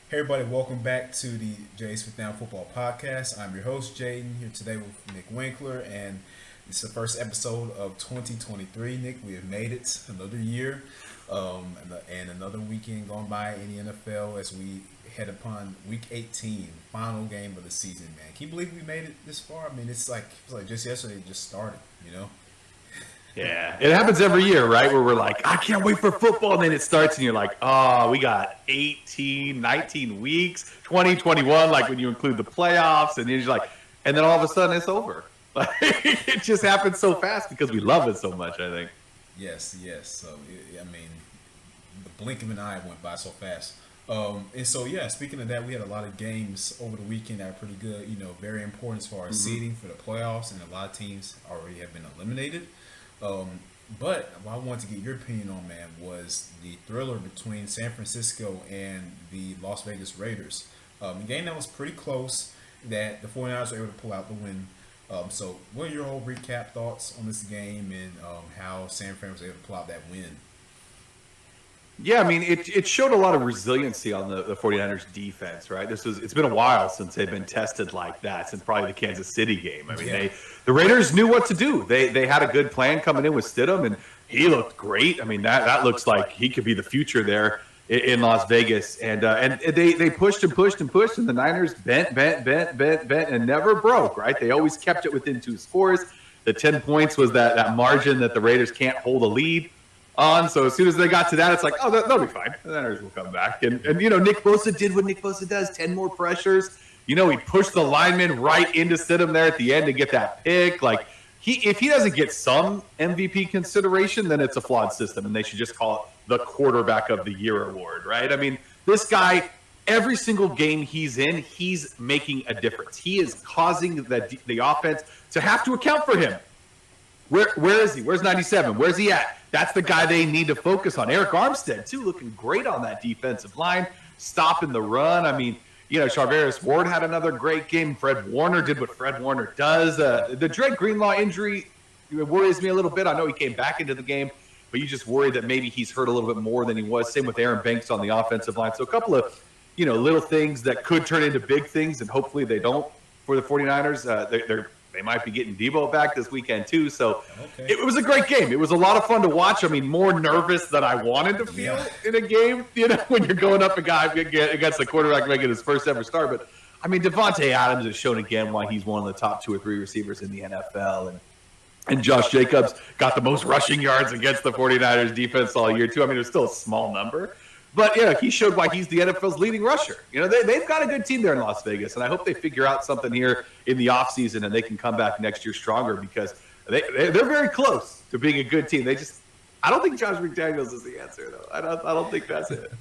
Hey everybody, welcome back to the Jay's Fifth Down Football Podcast. I'm your host, Jaden, here today with Nick Winkler, and it's the first episode of 2023. Nick, we have made it another year, and another weekend gone by in the NFL as we head upon Week 18, final game of the season, man. Can you believe we made it this far? I mean, it's like just yesterday it just started, you know? Yeah, it happens every year, right? Where we're like, I can't wait for football. And then it starts and you're like, oh, we got 18, 19 weeks, 2021, like when you include the playoffs. And then you're like, and then all of a sudden it's over. Like, it just happens so fast because we love it so much, I think. Yes. So, I mean, the blink of an eye went by so fast. And so, yeah, speaking of that, we had a lot of games over the weekend that are pretty good, very important as far as seeding for the playoffs. And a lot of teams already have been eliminated. But what I wanted to get your opinion on, man, was the thriller between San Francisco and the Las Vegas Raiders. A game that was pretty close, that the 49ers were able to pull out the win. So what are your whole recap thoughts on this game and how San Fran was able to pull out that win? Yeah, I mean, it showed a lot of resiliency on the 49ers defense, right? It's been a while since they've been tested like that, since probably the Kansas City game. I mean, the Raiders knew what to do. They had a good plan coming in with Stidham, and he looked great. I mean, that looks like he could be the future there in Las Vegas. And they pushed and pushed and pushed, and the Niners bent, and never broke, right? They always kept it within 2 scores. The 10 points was that margin that the Raiders can't hold a lead on. So as soon as they got to that, it's like, oh, they'll be fine. The Niners will come back. And Nick Bosa did what Nick Bosa does, 10 more pressures. He pushed the lineman right into Stidham there at the end to get that pick. Like, if he doesn't get some MVP consideration, then it's a flawed system, and they should just call it the Quarterback of the Year award, right? I mean, this guy, every single game he's in, he's making a difference. He is causing the offense to have to account for him. Where is he? Where's 97? Where's he at? That's the guy they need to focus on. Eric Armstead, too, looking great on that defensive line, stopping the run. I mean, Charvarius Ward had another great game. Fred Warner did what Fred Warner does. The Dre Greenlaw injury worries me a little bit. I know he came back into the game, but you just worry that maybe he's hurt a little bit more than he was. Same with Aaron Banks on the offensive line. So a couple of, little things that could turn into big things, and hopefully they don't for the 49ers. They might be getting Debo back this weekend, too. So It was a great game. It was a lot of fun to watch. I mean, more nervous than I wanted to feel in a game, when you're going up against the quarterback making his first ever start. But, I mean, Devontae Adams has shown again why he's one of the top 2 or 3 receivers in the NFL. And Josh Jacobs got the most rushing yards against the 49ers defense all year, too. I mean, it was still a small number. But, he showed why he's the NFL's leading rusher. They've got a good team there in Las Vegas, and I hope they figure out something here in the offseason and they can come back next year stronger, because they're very close to being a good team. I don't think Josh McDaniels is the answer, though. I don't think that's it.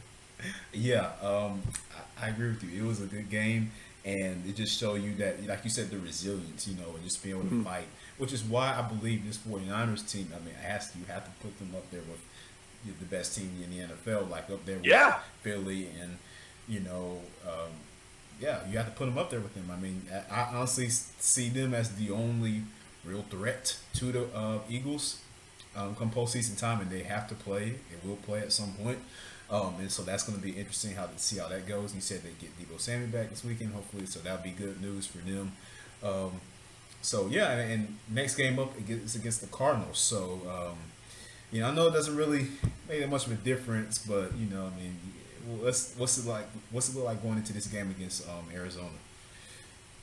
Yeah, I agree with you. It was a good game, and it just showed you that, like you said, the resilience, and just being able to fight, which is why I believe this 49ers team, I mean, you have to put them up there with the best team in the NFL, like up there with Philly, and you have to put them up there with them. I mean, I honestly see them as the only real threat to the Eagles come postseason time, and they have to play. They will play at some point, and so that's going to be interesting to see how that goes. And you said they get Debo Samuel back this weekend, hopefully, so that'll be good news for them. So yeah, and next game up is against the Cardinals. So. I know it doesn't really make that much of a difference, but I mean, what's it look like going into this game against Arizona?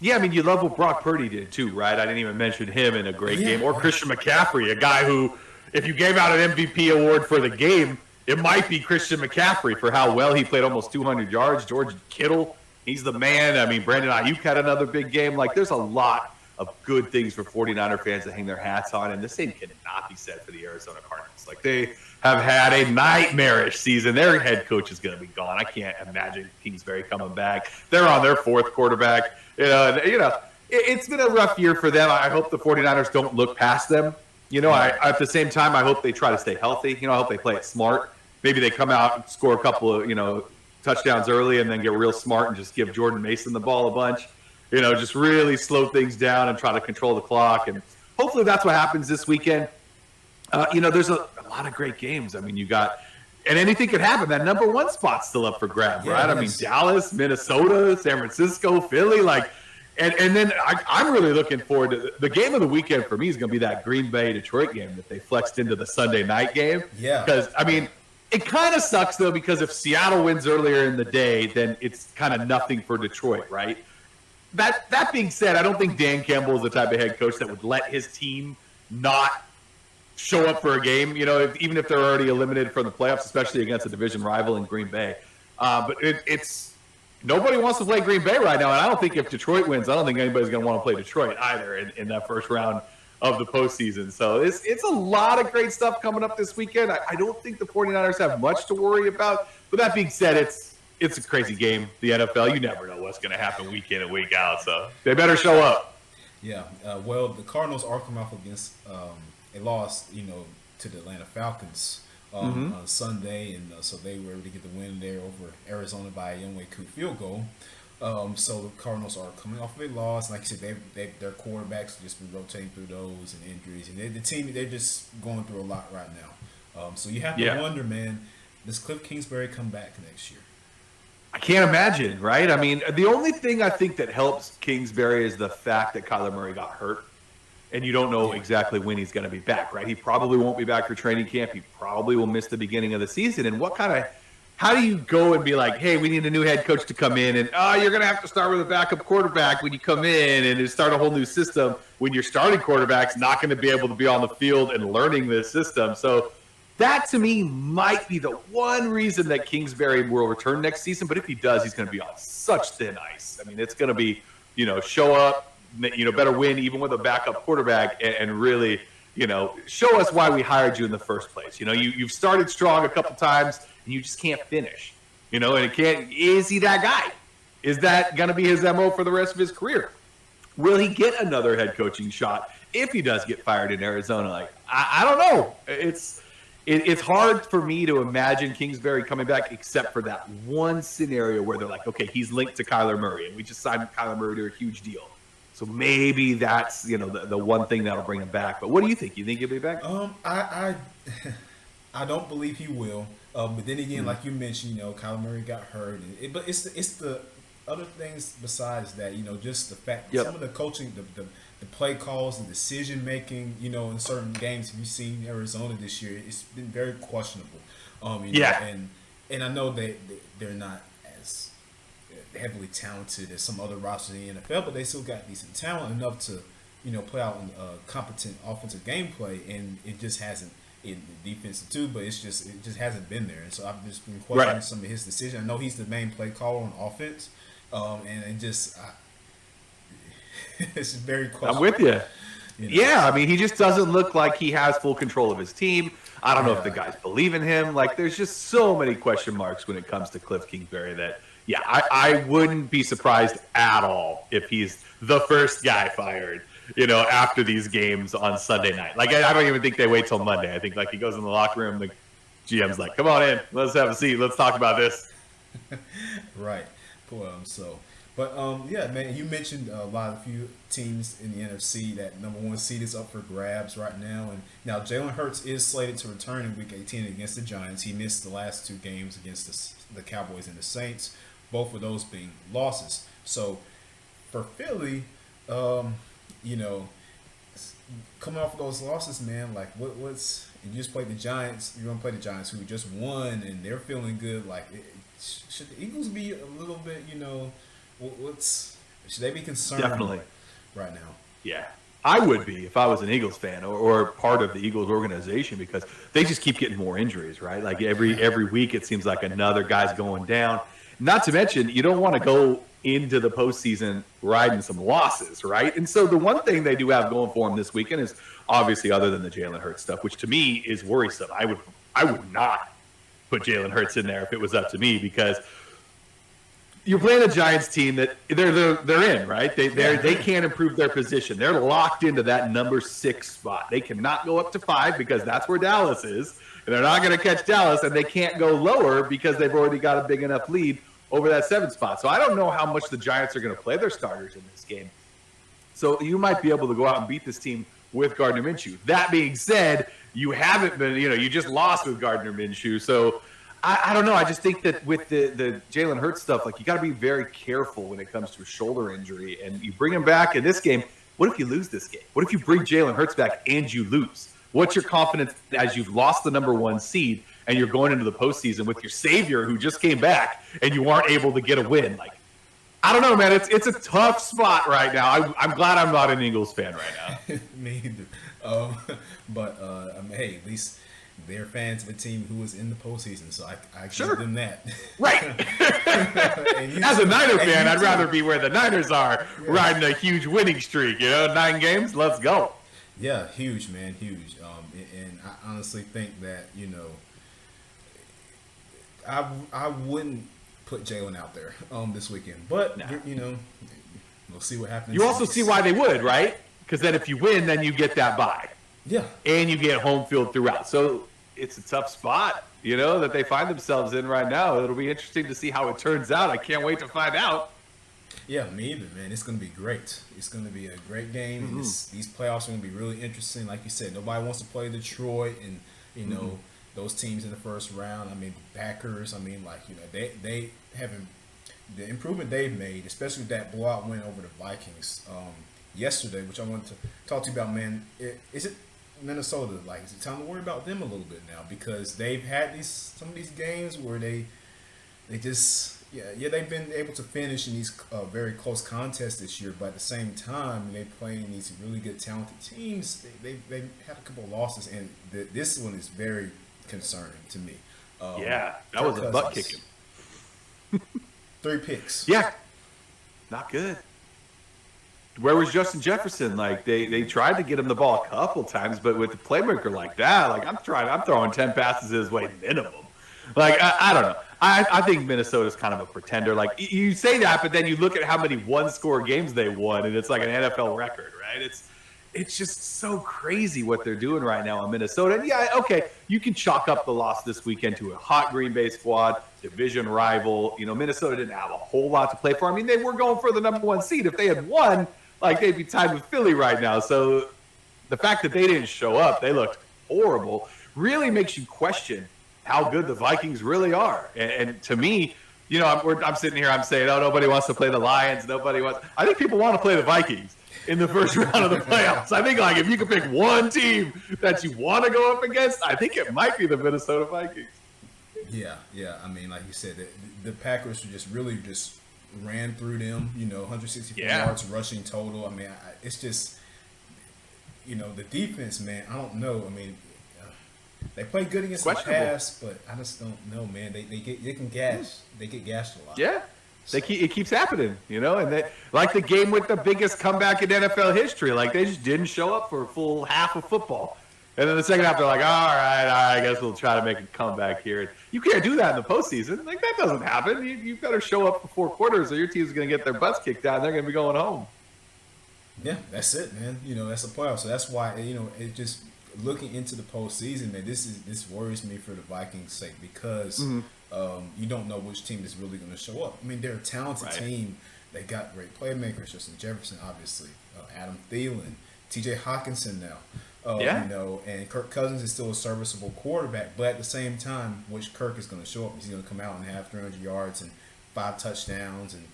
Yeah, I mean, you love what Brock Purdy did too, right? I didn't even mention him in a great game, or Christian McCaffrey, a guy who, if you gave out an MVP award for the game, it might be Christian McCaffrey for how well he played, almost 200 yards. George Kittle, he's the man. I mean, Brandon Ayuk had another big game. Like, there's a lot of good things for 49er fans to hang their hats on, and the same cannot be said for the Arizona Cardinals. Like, they have had a nightmarish season. Their head coach is going to be gone. I can't imagine Kingsbury coming back. They're on their 4th quarterback. It's been a rough year for them. I hope the 49ers don't look past them. At the same time, I hope they try to stay healthy. I hope they play it smart. Maybe they come out and score a couple of, touchdowns early and then get real smart and just give Jordan Mason the ball a bunch. Just really slow things down and try to control the clock. And hopefully that's what happens this weekend. There's a lot of great games. I mean, you got and anything could happen. That number one spot's still up for grabs, right? I mean, Dallas, Minnesota, San Francisco, Philly, like, and then I'm really looking forward to the game of the weekend for me is going to be that Green Bay Detroit game that they flexed into the Sunday night game. Yeah. Because, I mean, it kind of sucks, though, because if Seattle wins earlier in the day, then it's kind of nothing for Detroit, right? That being said, I don't think Dan Campbell is the type of head coach that would let his team not show up for a game, even if they're already eliminated from the playoffs, especially against a division rival in Green Bay. But it's nobody wants to play Green Bay right now, and I don't think if Detroit wins, I don't think anybody's going to want to play Detroit either in that first round of the postseason. So it's a lot of great stuff coming up this weekend. I don't think the 49ers have much to worry about. But that being said, it's a crazy game, the NFL. You never know what's going to happen week in and week out, so they better show up. Yeah, well, the Cardinals are coming off against a loss, to the Atlanta Falcons on Sunday, and so they were able to get the win there over Arizona by a Younghoe Koo field goal. So the Cardinals are coming off of a loss. Like I said, their quarterbacks have just been rotating through those and injuries, and the team they're just going through a lot right now. So you have to wonder, man, does Cliff Kingsbury come back next year? I can't imagine, right? I mean, the only thing I think that helps Kingsbury is the fact that Kyler Murray got hurt, and you don't know exactly when he's going to be back, right? He probably won't be back for training camp. He probably will miss the beginning of the season. And how do you go and be like, hey, we need a new head coach to come in, and you're going to have to start with a backup quarterback when you come in and start a whole new system when your starting quarterback's not going to be able to be on the field and learning this system. So that, to me, might be the one reason that Kingsbury will return next season. But if he does, he's going to be on such thin ice. I mean, it's going to be, show up, better win even with a backup quarterback and really, show us why we hired you in the first place. You've started strong a couple times and you just can't finish, and is he that guy? Is that going to be his MO for the rest of his career? Will he get another head coaching shot if he does get fired in Arizona? Like, I don't know. It's hard for me to imagine Kingsbury coming back except for that one scenario where they're like, okay, he's linked to Kyler Murray, and we just signed Kyler Murray to a huge deal. So maybe that's, the one thing that'll bring him back. But what do you think? You think he'll be back? I don't believe he will. But then again, like you mentioned, Kyler Murray got hurt. But it's the other things besides that, just the fact that some of the coaching, the play calls, the decision making, in certain games. If you've seen Arizona this year, it's been very questionable. And I know they're not as heavily talented as some other rosters in the NFL, but they still got decent talent enough to, play out competent offensive gameplay, and it just hasn't in the defense too. But it just hasn't been there, and so I've just been questioning some of his decisions. I know he's the main play caller on offense, and it just. It's very questionable. I'm with you. Yeah, I mean, he just doesn't look like he has full control of his team. I don't know if the guys believe in him. Like, there's just so many question marks when it comes to Cliff Kingsbury that, I wouldn't be surprised at all if he's the first guy fired, after these games on Sunday night. Like, I don't even think they wait till Monday. I think, like, he goes in the locker room, the GM's like, come on in, let's have a seat, let's talk about this. Right. But, man, you mentioned a few teams in the NFC. That number one seed is up for grabs right now. And now Jalen Hurts is slated to return in Week 18 against the Giants. He missed the last two games against the Cowboys and the Saints, both of those being losses. So for Philly, coming off of those losses, man, like what's – you just played the Giants. You're going to play the Giants who just won, and they're feeling good. Like, should the Eagles be a little bit, should they be concerned Definitely. Right now? Yeah, I would be if I was an Eagles fan or part of the Eagles organization, because they just keep getting more injuries, right? Like every week it seems like another guy's going down. Not to mention, you don't want to go into the postseason riding some losses, right? And so the one thing they do have going for them this weekend is obviously, other than the Jalen Hurts stuff, which to me is worrisome. I would not put Jalen Hurts in there if it was up to me, because you're playing a Giants team that they're in, right? They can't improve their position. They're locked into that number 6 spot. They cannot go up to 5 because that's where Dallas is, and they're not going to catch Dallas, and they can't go lower because they've already got a big enough lead over that 7 spot. So I don't know how much the Giants are going to play their starters in this game. So you might be able to go out and beat this team with Gardner Minshew. That being said, you haven't been, you just lost with Gardner Minshew. So I don't know. I just think that with the Jalen Hurts stuff, like you got to be very careful when it comes to a shoulder injury. And you bring him back in this game. What if you lose this game? What if you bring Jalen Hurts back and you lose? What's your confidence as you've lost the number 1 seed and you're going into the postseason with your savior who just came back and you aren't able to get a win? Like, I don't know, man. It's a tough spot right now. I'm glad I'm not an Eagles fan right now. Me either. But I mean, hey, at least they're fans of a team who was in the postseason, so I give them that. Right. As a Niner fan, I'd rather be where the Niners are, riding a huge winning streak. 9 games, let's go. Yeah, huge, man, huge. And I honestly think that I wouldn't put Jalen out there this weekend, but we'll see what happens. You also see why they would, right? Because then if you win, then you get that bye. Yeah. And you get home field throughout. So it's a tough spot, that they find themselves in right now. It'll be interesting to see how it turns out. I can't wait to find out. Yeah, me either, man. It's going to be great. It's going to be a great game. Mm-hmm. And these playoffs are going to be really interesting. Like you said, nobody wants to play Detroit and, those teams in the first round. I mean, Packers, they haven't – the improvement they've made, especially with that blowout win over the Vikings yesterday, which I wanted to talk to you about, man. Is it Minnesota? Like, is it time to worry about them a little bit now? Because they've had some of these games where they just – they've been able to finish in these very close contests this year, but at the same time, they playing these really good, talented teams. They had a couple of losses, and this one is very concerning to me. That was a butt kicking. 3 picks. Yeah, not good. Where was Justin Jefferson? Like they tried to get him the ball a couple times, but with the playmaker like that, like I'm throwing 10 passes his way minimum. Like I don't know. I think Minnesota's kind of a pretender. Like you say that, but then you look at how many 1-score games they won, and it's like an NFL record, right? It's just so crazy what they're doing right now in Minnesota. And yeah, okay, you can chalk up the loss this weekend to a hot Green Bay squad, division rival. Minnesota didn't have a whole lot to play for. I mean, they were going for the number 1 seed. If they had won, like they'd be tied with Philly right now. So the fact that they didn't show up, they looked horrible, really makes you question how good the Vikings really are. And to me, I'm sitting here, I'm saying, oh, nobody wants to play the Lions. I think people want to play the Vikings in the first round of the playoffs. I think, like, if you could pick one team that you want to go up against, I think it might be the Minnesota Vikings. Yeah. I mean, like you said, the Packers just ran through them, 164 yards rushing total. I mean, it's just, the defense, man, I don't know. I mean, they play good against the pass, but I just don't know, man. They get gashed a lot. Yeah. It keeps happening, and they like the game with the biggest comeback in NFL history. Like they just didn't show up for a full half of football. And then the second half, they're like, all right, I guess we'll try to make a comeback here. You can't do that in the postseason. Like that doesn't happen. You better show up for 4 quarters or your team's going to get their butts kicked out and they're going to be going home. Yeah, that's it, man. That's a playoff. So that's why, it just looking into the postseason, man, this worries me for the Vikings' sake because you don't know which team is really going to show up. I mean, they're a talented team. They got great playmakers, Justin Jefferson, obviously, Adam Thielen, T.J. Hawkinson now. And Kirk Cousins is still a serviceable quarterback, but at the same time, which Kirk is going to show up? Is he going to come out and have 300 yards and 5 touchdowns and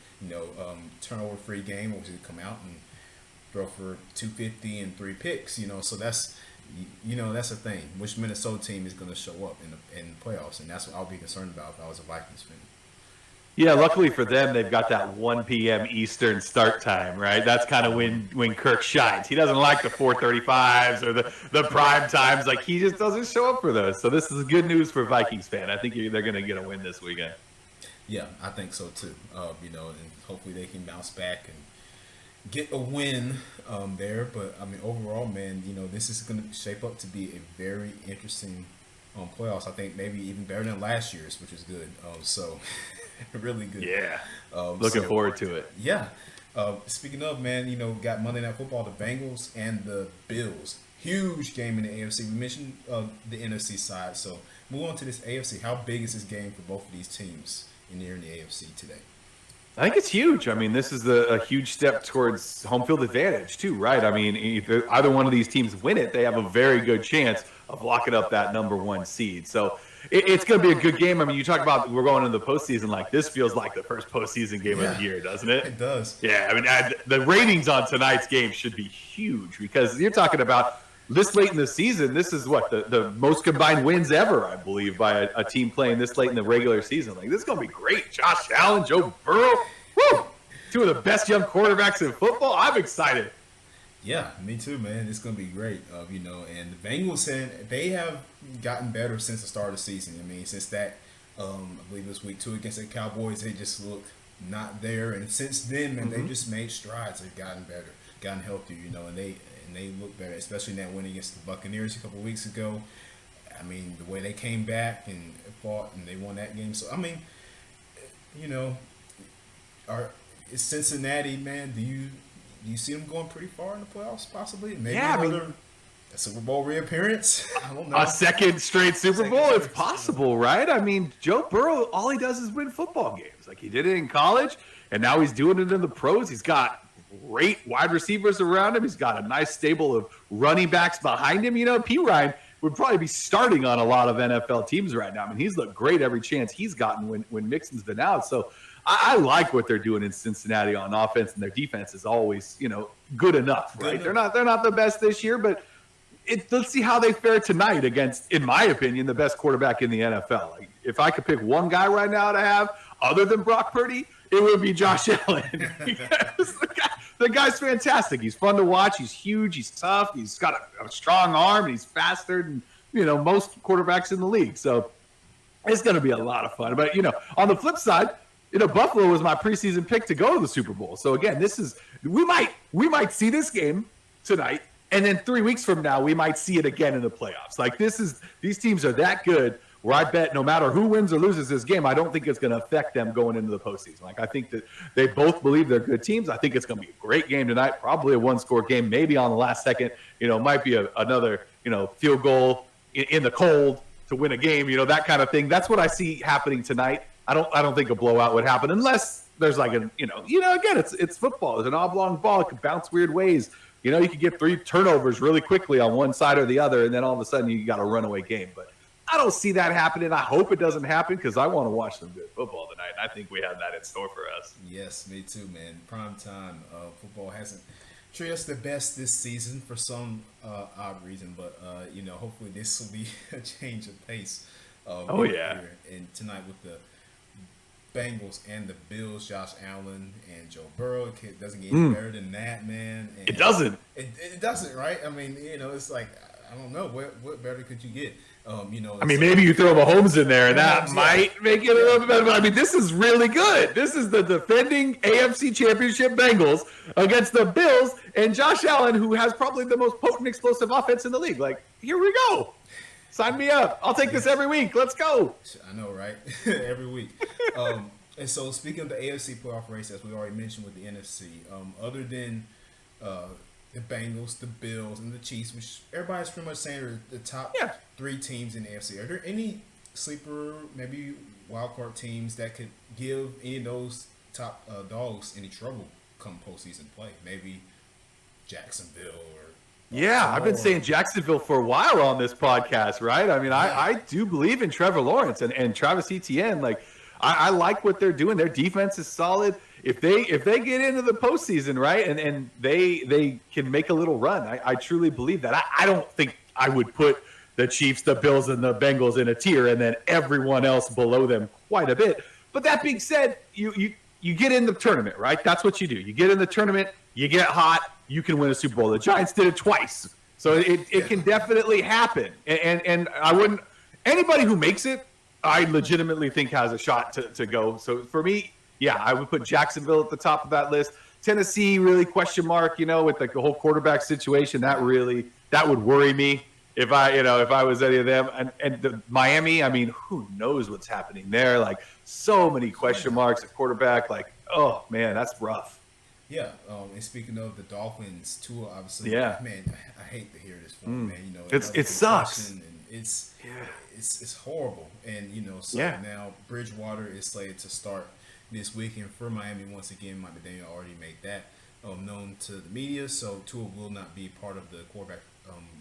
turnover-free game, or is he going to come out and throw for 250 and 3 picks? So that's that's a thing. Which Minnesota team is going to show up in the playoffs, and that's what I'll be concerned about if I was a Vikings fan. Yeah, luckily for them, they've got that 1 p.m. Eastern start time, right? That's kind of when Kirk shines. He doesn't like the 4:35s or the prime times. Like, he just doesn't show up for those. So this is good news for Vikings fan. I think they're going to get a win this weekend. Yeah, I think so too. And hopefully they can bounce back and get a win there. But, I mean, overall, man, this is going to shape up to be a very interesting playoffs. I think maybe even better than last year's, which is good. Really good. Yeah. Looking forward to it. Yeah. Speaking of, man, got Monday Night Football, the Bengals and the Bills. Huge game in the AFC. We mentioned the NFC side. So move on to this AFC. How big is this game for both of these teams in the AFC today? I think it's huge. I mean, this is a huge step towards home field advantage too, right? I mean, if either one of these teams win it, they have a very good chance of locking up that number 1 seed. So it's going to be a good game. I mean, you talk about we're going into the postseason. Like, this feels like the first postseason game of the year, doesn't it? It does. Yeah, I mean, the ratings on tonight's game should be huge because you're talking about this late in the season. This is what the most combined wins ever, I believe, by a team playing this late in the regular season. Like, this is going to be great. Josh Allen, Joe Burrow, woo! Two of the best young quarterbacks in football. I'm excited. Yeah, me too, man. It's gonna be great. And the Bengals they have gotten better since the start of the season. I mean, since that, I believe it was week 2 against the Cowboys, they just looked not there. And since then, man, they've just made strides. They've gotten better, gotten healthier. And they look better, especially in that win against the Buccaneers a couple of weeks ago. I mean, the way they came back and fought and they won that game. So I mean, is Cincinnati, man? Do you see them going pretty far in the playoffs, possibly? Maybe a Super Bowl reappearance? I don't know. A second straight Super Bowl? It's possible, right? I mean, Joe Burrow, all he does is win football games. Like, he did it in college, and now he's doing it in the pros. He's got great wide receivers around him. He's got a nice stable of running backs behind him. P. Ryan would probably be starting on a lot of NFL teams right now. I mean, he's looked great every chance he's gotten when Mixon's been out. So I like what they're doing in Cincinnati on offense, and their defense is always, good enough, right? They're not the best this year, but let's see how they fare tonight against, in my opinion, the best quarterback in the NFL. Like, if I could pick one guy right now to have other than Brock Purdy, it would be Josh Allen. The guy's fantastic. He's fun to watch. He's huge. He's tough. He's got a strong arm. And he's faster than most quarterbacks in the league. So it's going to be a lot of fun. But on the flip side, Buffalo was my preseason pick to go to the Super Bowl. So again, we might see this game tonight, and then 3 weeks from now we might see it again in the playoffs. Like, these teams are that good where I bet no matter who wins or loses this game, I don't think it's going to affect them going into the postseason. Like, I think that they both believe they're good teams. I think it's going to be a great game tonight, probably a one-score game, maybe on the last second. Might be another field goal in the cold to win a game. That kind of thing. That's what I see happening tonight. I don't think a blowout would happen unless there's like again, it's football. It's an oblong ball. It can bounce weird ways. You could get 3 turnovers really quickly on one side or the other, and then all of a sudden you got a runaway game. But I don't see that happening. I hope it doesn't happen because I want to watch some good football tonight. I think we have that in store for us. Yes, me too, man. Prime time football hasn't treated us the best this season for some odd reason, but hopefully this will be a change of pace. Here. And tonight with the Bengals and the Bills, Josh Allen and Joe Burrow. It doesn't get any better than that, man. And it doesn't. It doesn't, right? I mean, it's like, I don't know. What better could you get? I mean, maybe you throw Mahomes in there, and that might make it a little bit better. But I mean, this is really good. This is the defending AFC Championship Bengals against the Bills and Josh Allen, who has probably the most potent, explosive offense in the league. Like, here we go. Sign me up. I'll take this every week. Let's go. I know, right? Every week. And so, speaking of the AFC playoff race, as we already mentioned with the NFC, other than the Bengals, the Bills, and the Chiefs, which everybody's pretty much saying are the top 3 teams in the AFC, are there any sleeper, maybe wildcard teams that could give any of those top dogs any trouble come postseason play? Maybe Jacksonville or... Yeah, I've been saying Jacksonville for a while on this podcast, right? I mean, I do believe in Trevor Lawrence and Travis Etienne. Like, I like what they're doing. Their defense is solid. If they get into the postseason, right, and they can make a little run, I truly believe that. I don't think I would put the Chiefs, the Bills, and the Bengals in a tier and then everyone else below them quite a bit. But that being said, you get in the tournament, right? That's what you do. You get in the tournament, you get hot, you can win a Super Bowl. The Giants did it twice. So it can definitely happen. And I wouldn't – anybody who makes it, I legitimately think has a shot to go. So for me, yeah, I would put Jacksonville at the top of that list. Tennessee, really question mark, with the whole quarterback situation. That would worry me if I was any of them. And the Miami, I mean, who knows what's happening there? Like, so many question marks at quarterback. Like, oh, man, that's rough. Yeah, and speaking of the Dolphins, Tua, obviously, man, I hate to hear this from man. It sucks. And it's horrible. And now Bridgewater is slated to start this weekend for Miami once again. Mike McDaniel already made that known to the media, so Tua will not be part of the quarterback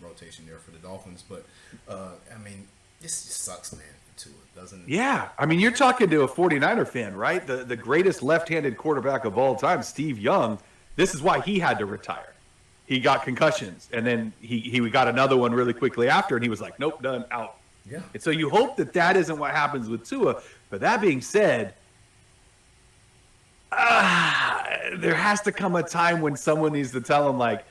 rotation there for the Dolphins. But I mean, This just sucks, man, for Tua, doesn't it? Yeah. I mean, you're talking to a 49er fan, right? The greatest left-handed quarterback of all time, Steve Young. This is why he had to retire. He got concussions, and then he got another one really quickly after, and he was like, nope, done, out. Yeah. And so you hope that isn't what happens with Tua. But that being said, there has to come a time when someone needs to tell him, like,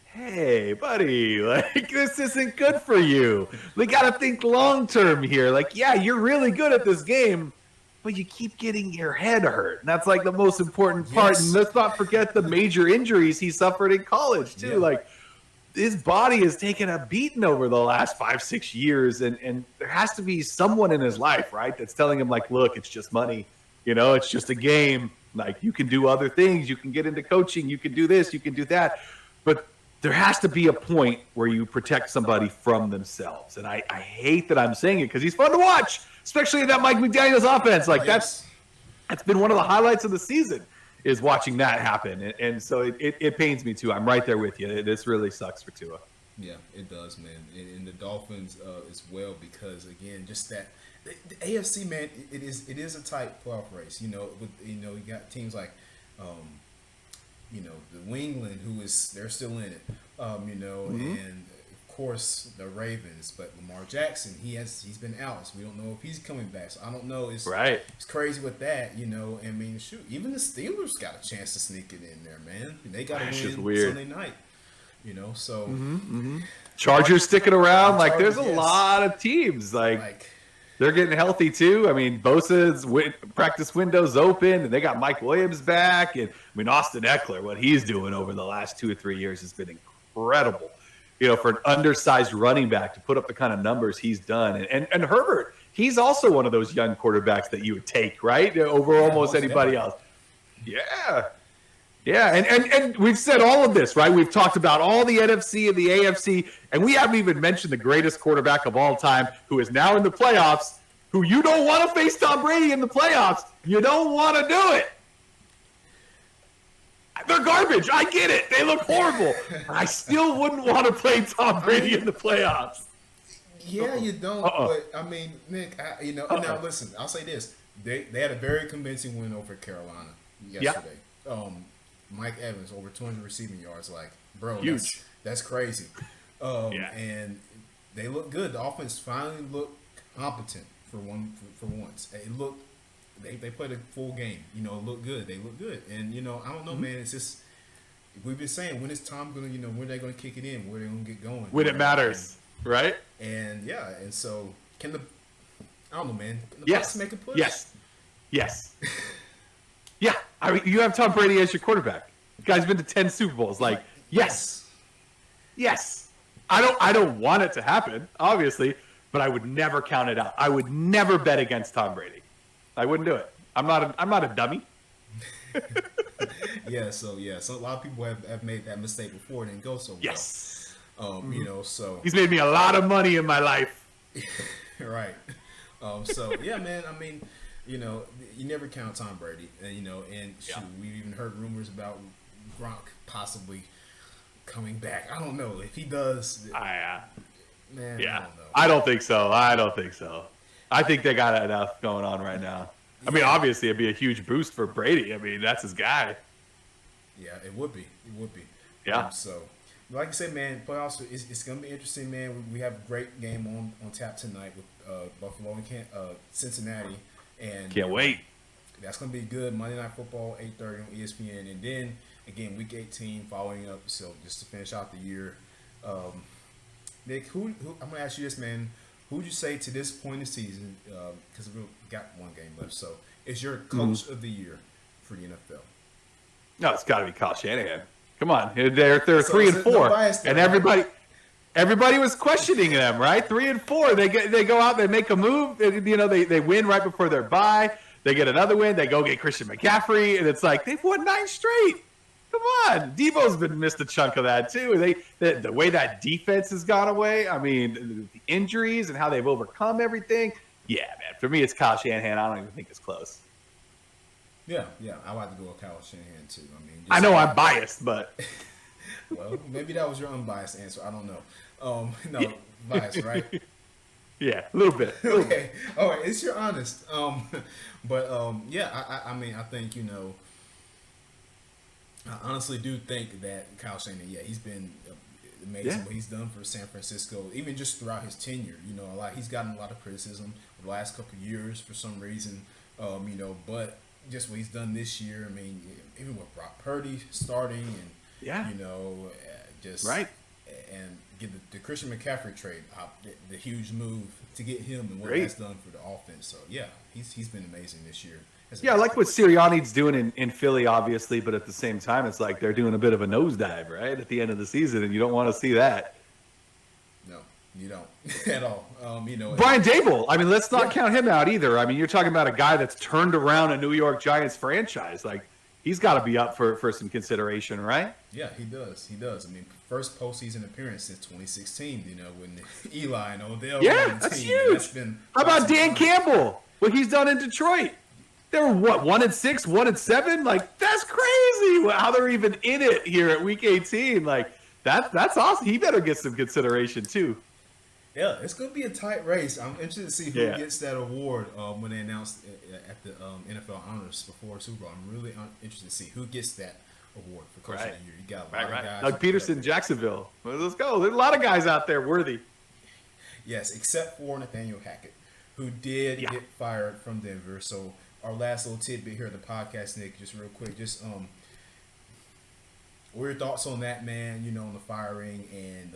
hey, buddy, like, this isn't good for you. We got to think long term here. Like, yeah, you're really good at this game, but you keep getting your head hurt. And that's like the most important part. Yes. And let's not forget the major injuries he suffered in college, too. Yeah. Like, his body has taken a beating over the last 5-6 years. And there has to be someone in his life, right, that's telling him, like, look, it's just money. You know, it's just a game. Like, you can do other things. You can get into coaching. You can do this. You can do that. But there has to be a point where you protect somebody from themselves. And I hate that I'm saying it because he's fun to watch, especially in that Mike McDaniel's offense. Like, that's been one of the highlights of the season is watching that happen. And so it pains me, too. I'm right there with you. This really sucks for Tua. Yeah, it does, man. And the Dolphins as well, because, again, just that the AFC, man, it is a tight playoff race. You know, you got teams like the Winkler, they're still in it. And of course the Ravens, but Lamar Jackson, he's been out, so we don't know if he's coming back. So I don't know. It's crazy with that, I mean, shoot, even the Steelers got a chance to sneak it in there, man. They got to win Sunday night. So Chargers sticking around. Like, there's a lot of teams like they're getting healthy too. I mean, Bosa's practice window's open, and they got Mike Williams back. And I mean, Austin Eckler, what he's doing over the last 2 or 3 years has been incredible. For an undersized running back to put up the kind of numbers he's done. And Herbert, he's also one of those young quarterbacks that you would take, right, over almost anybody else. Yeah. Yeah, and we've said all of this, right? We've talked about all the NFC and the AFC, and we haven't even mentioned the greatest quarterback of all time, who is now in the playoffs, who you don't want to face Tom Brady in the playoffs. You don't want to do it. They're garbage. I get it. They look horrible. I still wouldn't want to play Tom Brady in the playoffs. Yeah, you don't. But, I mean, Nick, now listen, I'll say this. They had a very convincing win over Carolina yesterday. Mike Evans, over 200 receiving yards. Like, bro, huge. That's crazy. And they look good. The offense finally looked competent for once. It looked. They played a full game. It looked good. They look good. And I don't know, man. It's just we've been saying, when is Tom gonna, when they're gonna kick it in? Where they're gonna get going? When it matters, right? And and so I don't know, man. Can the Bucs make a push? Yes. Yeah, I mean, you have Tom Brady as your quarterback. The guy's been to 10 Super Bowls. Like, yes. I don't want it to happen, obviously, but I would never count it out. I would never bet against Tom Brady. I wouldn't do it. I'm not a dummy. So a lot of people have made that mistake before and didn't go so well. Yes. So he's made me a lot of money in my life. Right. Man, I mean, you never count Tom Brady, and we've even heard rumors about Gronk possibly coming back. I don't know if he does. Man, I don't know. I don't think so. I think they got enough going on right now. I mean, obviously, it'd be a huge boost for Brady. I mean, that's his guy. Yeah, it would be. Yeah. Like I said, man, playoffs, it's going to be interesting, man. We have a great game on tap tonight with Buffalo and Cincinnati. And can't wait. That's going to be good. Monday Night Football, 8:30 on ESPN. And then, again, Week 18 following up. So, just to finish out the year. Nick, who I'm going to ask you this, man. Who would you say to this point in the season, because we've got one game left, so is your coach of the year for the NFL? No, it's got to be Kyle Shanahan. Come on, they're 3-4, no and everybody was questioning them, right? 3-4, they go out, they make a move, they win right before their bye, they get another win, they go get Christian McCaffrey, and it's like they've won 9 straight. Come on, Debo's been missed a chunk of that too. The way that defense has gone away. I mean, the injuries and how they've overcome everything. Yeah, man. For me, it's Kyle Shanahan. I don't even think it's close. Yeah. I like to go with Kyle Shanahan too. I mean, I know I'm biased, but well, maybe that was your unbiased answer. I don't know. No, biased, right? Yeah, a little bit. Okay, all right. It's your honest. Yeah. I mean, I think I honestly do think that Kyle Shanahan, yeah, he's been amazing what he's done for San Francisco, even just throughout his tenure. He's gotten a lot of criticism the last couple of years for some reason. But just what he's done this year. I mean, even with Brock Purdy starting, and just right. And get the Christian McCaffrey trade, the huge move to get him and what that's done for the offense. So yeah, he's been amazing this year. Yeah, I like what Sirianni's doing in Philly, obviously, but at the same time, it's like they're doing a bit of a nosedive, right, at the end of the season, and you don't want to see that. No, you don't at all. Brian Daboll, I mean, let's not count him out either. I mean, you're talking about a guy that's turned around a New York Giants franchise. Like, he's got to be up for some consideration, right? Yeah, he does. He does. I mean, first postseason appearance since 2016, when Eli and Odell were on the that's team. huge. That's been How about Dan Campbell? What he's done in Detroit? They were 1-6, 1-7. Like, that's crazy. How they're even in it here at Week 18. Like, that's awesome. He better get some consideration too. Yeah, it's going to be a tight race. I'm interested to see who gets that award when they announce at the NFL Honors before Super Bowl. I'm really interested to see who gets that award for Coach of the Year. You got a lot of guys. Doug Peterson, Jacksonville. Well, let's go. There's a lot of guys out there worthy. Yes, except for Nathaniel Hackett, who did get fired from Denver. So our last little tidbit here of the podcast, Nick, just real quick, just what are your thoughts on that, man? On the firing, and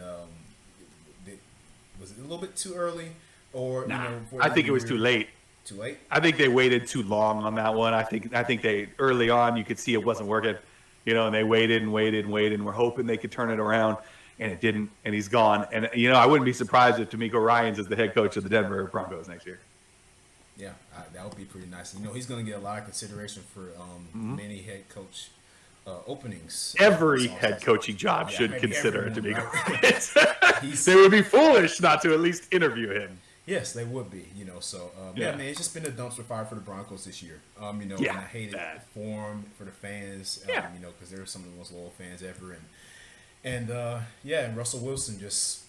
was it a little bit too early, or I think it was too late. Too late. I think they waited too long on that one. I think they early on you could see it wasn't working, and they waited and waited and waited, and we're hoping they could turn it around, and it didn't, and he's gone. And I wouldn't be surprised if D'Amico Ryans is the head coach of the Denver Broncos next year. Yeah, that would be pretty nice. He's going to get a lot of consideration for many head coach openings. Every head coaching job should consider it to be great. They would be foolish not to at least interview him. Yes, they would be. So man, it's just been a dumpster fire for the Broncos this year. And I hated the form for the fans. Because they're some of the most loyal fans ever, and Russell Wilson just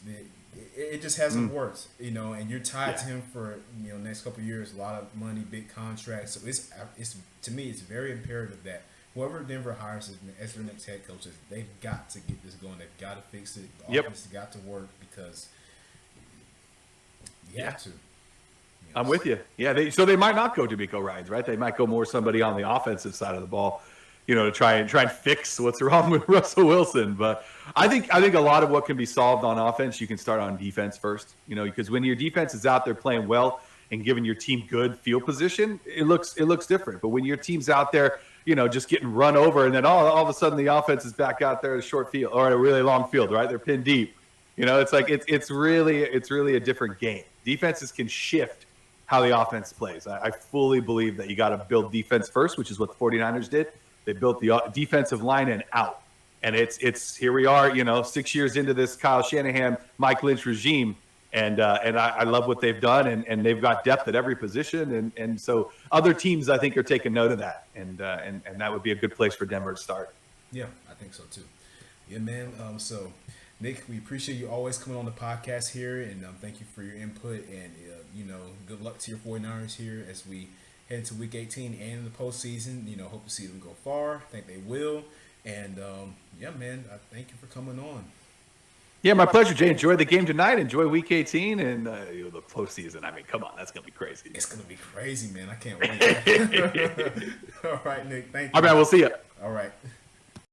it just hasn't worked. And you're tied to him for next couple of years, a lot of money, big contracts. So it's to me, it's very imperative that whoever Denver hires as their next head coaches, they've got to get this going. They've got to fix it. The offense has got to work because you have to. I'm with you. Yeah, so they might not go D'Amico Ryans, right? They might go more somebody on the offensive side of the ball, to try and fix what's wrong with Russell Wilson. But I think a lot of what can be solved on offense, you can start on defense first. Because when your defense is out there playing well and giving your team good field position, it looks different. But when your team's out there, just getting run over, and then all of a sudden the offense is back out there at a short field or at a really long field, right? They're pinned deep. It's like it's really a different game. Defenses can shift how the offense plays. I fully believe that you got to build defense first, which is what the 49ers did. They built the defensive line and out. And it's here we are, 6 years into this Kyle Shanahan, Mike Lynch regime. And I love what they've done, and they've got depth at every position. And so other teams, I think, are taking note of that. And that would be a good place for Denver to start. Yeah, I think so, too. Yeah, man. So, Nick, we appreciate you always coming on the podcast here. And thank you for your input. And, good luck to your 49ers here as we head into Week 18 and in the postseason. Hope to see them go far. I think they will. And, man, I thank you for coming on. Yeah, my pleasure, Jay. Enjoy the game tonight. Enjoy Week 18 and the postseason. I mean, come on, that's gonna be crazy. It's gonna be crazy, man. I can't wait. All right, Nick. Thank you. All right, we'll see you. All right.